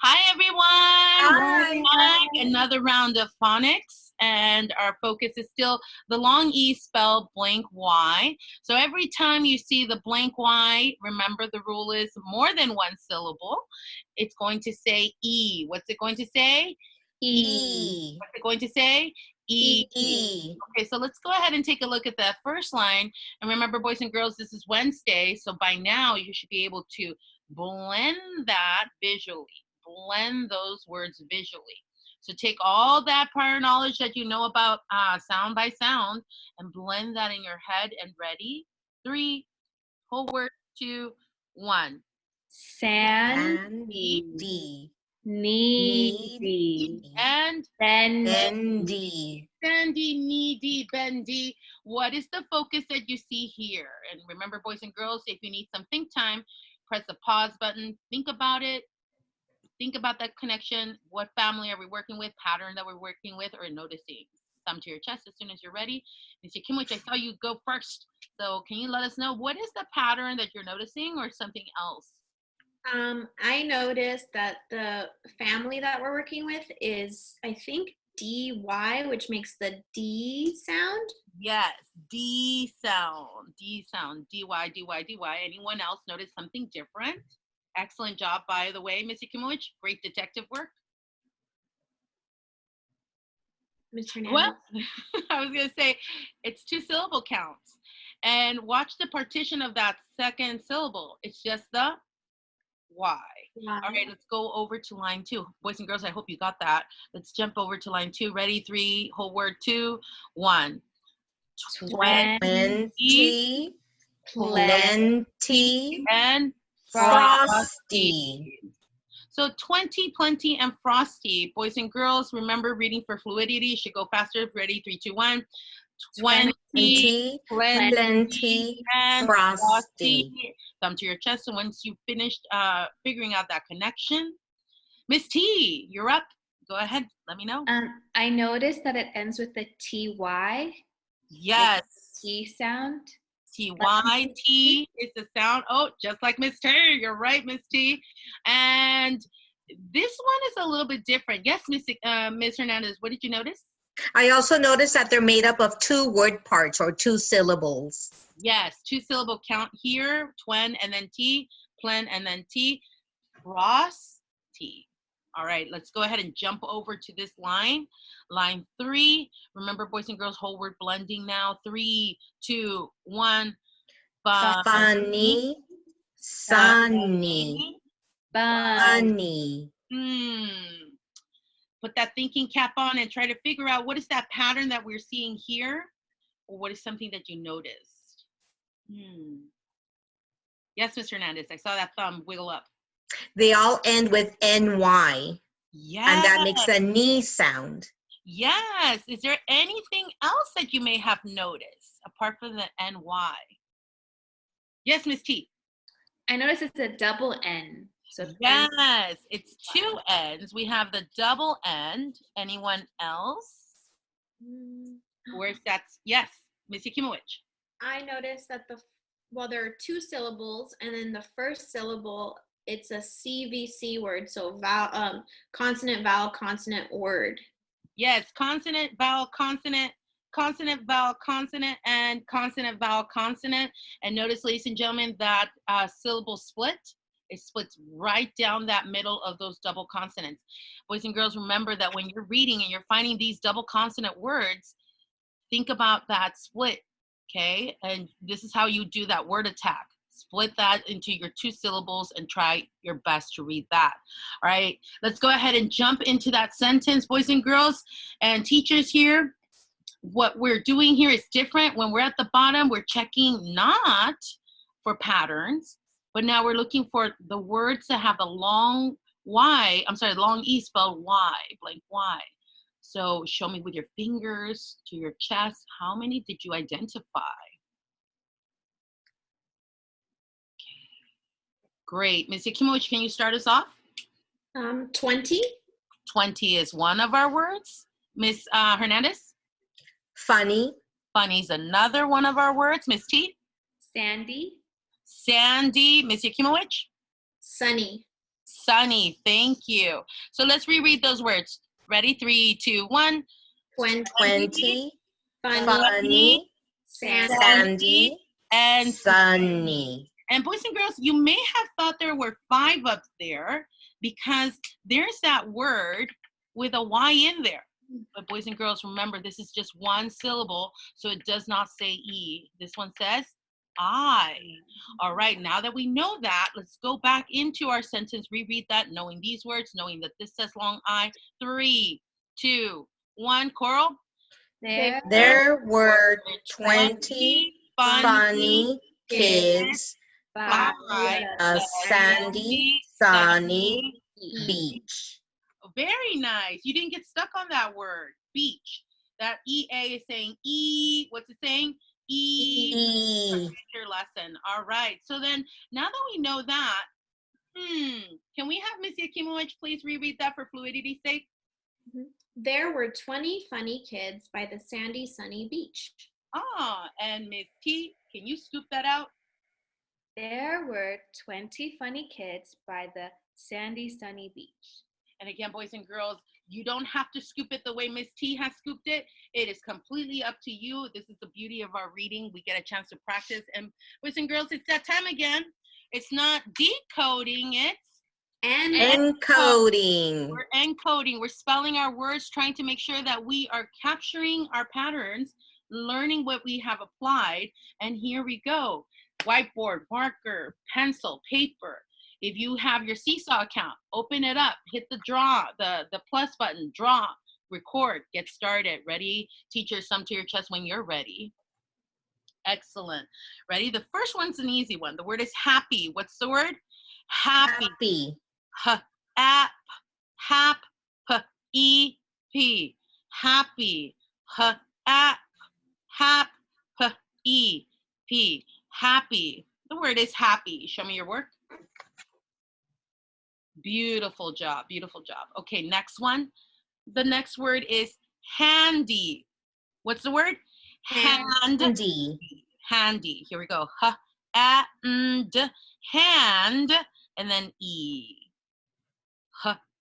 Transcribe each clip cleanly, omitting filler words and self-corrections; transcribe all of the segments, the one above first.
Hi, everyone. Hi. Back. Another round of phonics, and our focus is still the long E spelled blank Y. So every time you see the blank Y, remember the rule is more than one syllable. It's going to say E. What's it going to say? E. What's it going to say? E. E. Okay, so let's go ahead and take a look at that first line. And remember, boys and girls, this is Wednesday, so by now you should be able to blend that visually. Blend those words visually. So take all that prior knowledge that you know about sound by sound and blend that in your head. And ready? 3, whole word, 2, 1. Sandy. Needy. And Bendy. Sandy, needy, bendy. What is the focus that you see here? And remember, boys and girls, if you need some think time, press the pause button. Think about it. Think about that connection. What family are we working with? Pattern that we're working with, or noticing? Thumb to your chest as soon as you're ready. Mr. Kimwich, I saw you go first. So can you let us know what is the pattern that you're noticing, or something else? I noticed that the family that we're working with is, I think, DY, which makes the D sound. Yes, D sound, D sound, DY, DY, DY. Anyone else notice something different? Excellent job, by the way, Missy Kimowich. Great detective work. Ms. Hernandez. Well, I was going to say it's 2 syllable counts. And watch the partition of that second syllable. It's just the Y. Wow. All right, let's go over to line 2. Boys and girls, I hope you got that. Let's jump over to line 2. Ready? 3, whole word, 2, 1. 20. Plenty. And Frosty. So 20, plenty, and frosty. Boys and girls, remember reading for fluidity. You should go faster. Ready? 3, 2, 1. 20, Plenty. and Frosty. Thumb to your chest. And once you've finished figuring out that connection, Miss T, you're up. Go ahead. Let me know. I noticed that it ends with the TY. Yes. T sound. TY, T is the sound. Oh, just like Miss T. You're right, Miss T. And this one is a little bit different. Yes, Miss Hernandez, what did you notice? I also noticed that they're made up of 2 word parts or 2 syllables. Yes, 2 syllable count here. Twen and then T. Plen and then T. Frosty. All right, let's go ahead and jump over to this line. Line 3. Remember, boys and girls, whole word blending now. 3, 2, 1. Funny. Sunny. Bunny. Put that thinking cap on and try to figure out what is that pattern that we're seeing here, or what is something that you noticed. Yes, Mr. Hernandez, I saw that thumb wiggle up. They all end with NY. Yes. And that makes a knee sound. Yes. Is there anything else that you may have noticed apart from the NY? Yes, Miss T. I noticed it's a double N. So yes, it's 2 N's. We have the double N. Anyone else? Where's that? Yes, Miss Yakimowicz. I noticed that there are 2 syllables, and then the first syllable, it's a CVC word, so vowel, consonant, vowel, consonant word. Yes, consonant, vowel, consonant, consonant, vowel, consonant, and consonant, vowel, consonant. And notice, ladies and gentlemen, that syllable split. It splits right down that middle of those double consonants. Boys and girls, remember that when you're reading and you're finding these double consonant words, think about that split, okay? And this is how you do that word attack. Split that into your 2 syllables and try your best to read that. All right, let's go ahead and jump into that sentence, boys and girls and teachers here. What we're doing here is different. When we're at the bottom, we're checking not for patterns, but now we're looking for the words that have the long Y, long E spelled Y, blank Y. So show me with your fingers to your chest, how many did you identify? Great. Ms. Yakimowicz, can you start us off? 20. 20 is one of our words. Ms. Hernandez? Funny. Funny is another one of our words. Ms. T? Sandy. Sandy. Ms. Yakimowicz? Sunny. Sunny. Thank you. So let's reread those words. Ready? 3, 2, 1. 20, funny, funny, sandy, sandy, And sunny. And boys and girls, you may have thought there were 5 up there because there's that word with a Y in there. But boys and girls, remember, this is just one syllable, so it does not say E. This one says I. All right, now that we know that, let's go back into our sentence, reread that, knowing these words, knowing that this says long I. 3, 2, 1. Coral? There were 20 funny kids by a sandy, sunny beach. Very nice. You didn't get stuck on that word, beach. That EA is saying E. What's it saying? E. Your lesson. All right. So then, now that we know that, can we have Miss Yakimowicz please reread that for fluidity's sake? There were 20 funny kids by the sandy, sunny beach. And Miss T, can you scoop that out? There were 20 funny kids by the sandy, sunny beach. And again, boys and girls, you don't have to scoop it the way Miss T has scooped it. It is completely up to you. This is the beauty of our reading. We get a chance to practice. And boys and girls, it's that time again. It's not decoding, it's encoding. We're encoding. We're spelling our words, trying to make sure that we are capturing our patterns, learning what we have applied. And here we go. Whiteboard, marker, pencil, paper. If you have your Seesaw account, open it up, hit the draw, the plus button, draw, record, get started. Ready? Teachers, thumb to your chest when you're ready. Excellent. Ready? The first one's an easy one. The word is happy. What's the word? Happy. Happy. Hap, hap, p, e, p. Happy. Hap, hap, e, p. Happy. The word is happy. Show me your work. Beautiful job. Beautiful job. Okay, next one. The next word is handy. What's the word? Handy. Handy. Here we go. And hand, and then e.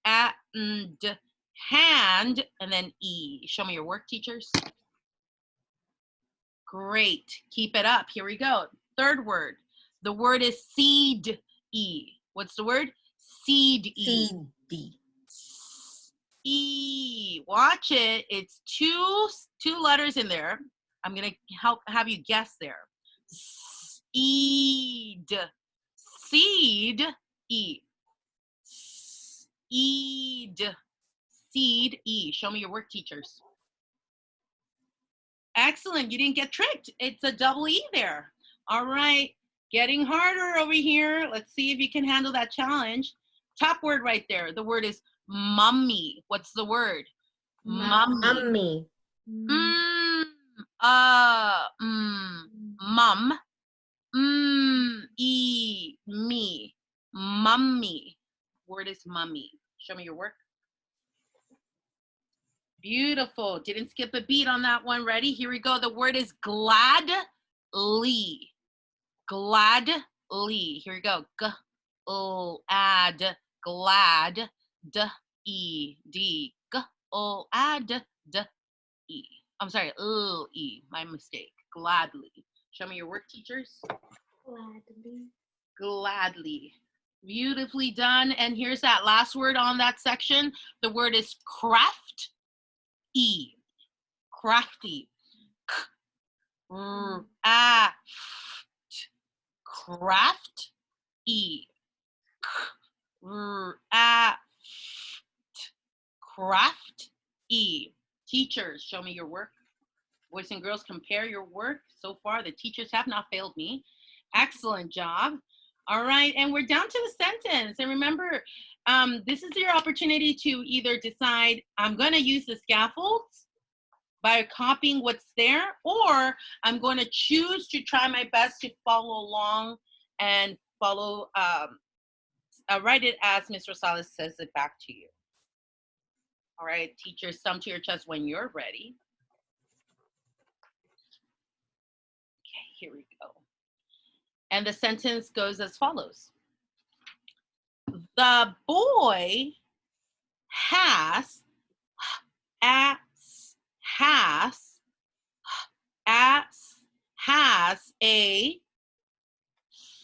And hand, and then e. Show me your work, teachers. Great. Keep it up. Here we go. Third word. The word is seed. E. What's the word? Seed. E. Seedy. E. Watch it. It's two letters in there. I'm gonna have you guess there. Seed. Seed. E. Seed. Seed. E. Show me your work, teachers. Excellent. You didn't get tricked. It's a double E there. All right. Getting harder over here. Let's see if you can handle that challenge. Top word right there. The word is mummy. What's the word? Mummy. Mummy. Mum. Me. Mummy. Word is mummy. Show me your work. Beautiful. Didn't skip a beat on that one. Ready? Here we go. The word is gladly. Gladly. Here we go. Glad. Glad. D. Glad. E. I'm sorry. E. My mistake. Gladly. Show me your work, teachers. Gladly. Beautifully done. And here's that last word on that section. The word is craft. E. Crafty. Craft. E. Craft. E. Teachers, show me your work. Boys and girls, compare your work. So far, the teachers have not failed me. Excellent job. All right, and we're down to the sentence. And remember, this is your opportunity to either decide, I'm going to use the scaffolds by copying what's there, or I'm going to choose to try my best to follow along and follow, write it as Ms. Rosales says it back to you. All right, teachers, thumb to your chest when you're ready. Okay, here we go. And the sentence goes as follows. The boy has a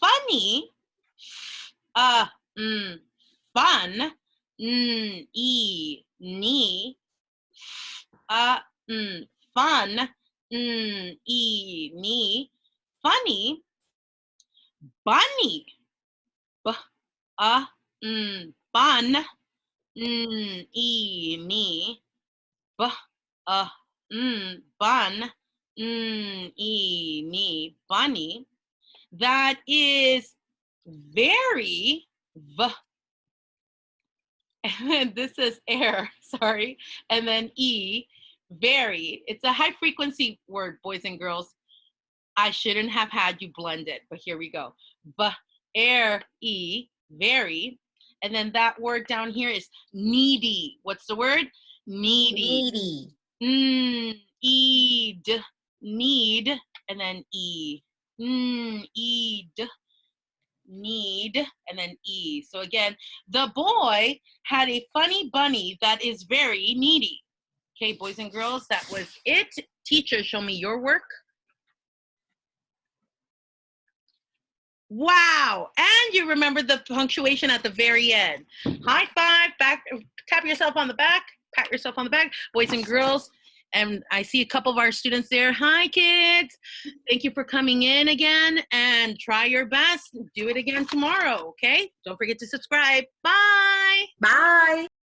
funny fun fun funny bunny bun bun bunny that is very and this is air, sorry, and then very. It's a high frequency word, boys and girls. I shouldn't have had you blend it, but here we go. Air, very. And then that word down here is needy. What's the word? Needy. Needy. Need, and then need, and then So again, the boy had a funny bunny that is very needy. Okay, boys and girls, that was it. Teacher, show me your work. Wow, and you remember the punctuation at the very end. High five, back, tap yourself on the back, pat yourself on the back, boys and girls. And I see a couple of our students there. Hi, kids. Thank you for coming in again, and try your best. Do it again tomorrow, okay? Don't forget to subscribe. Bye. Bye.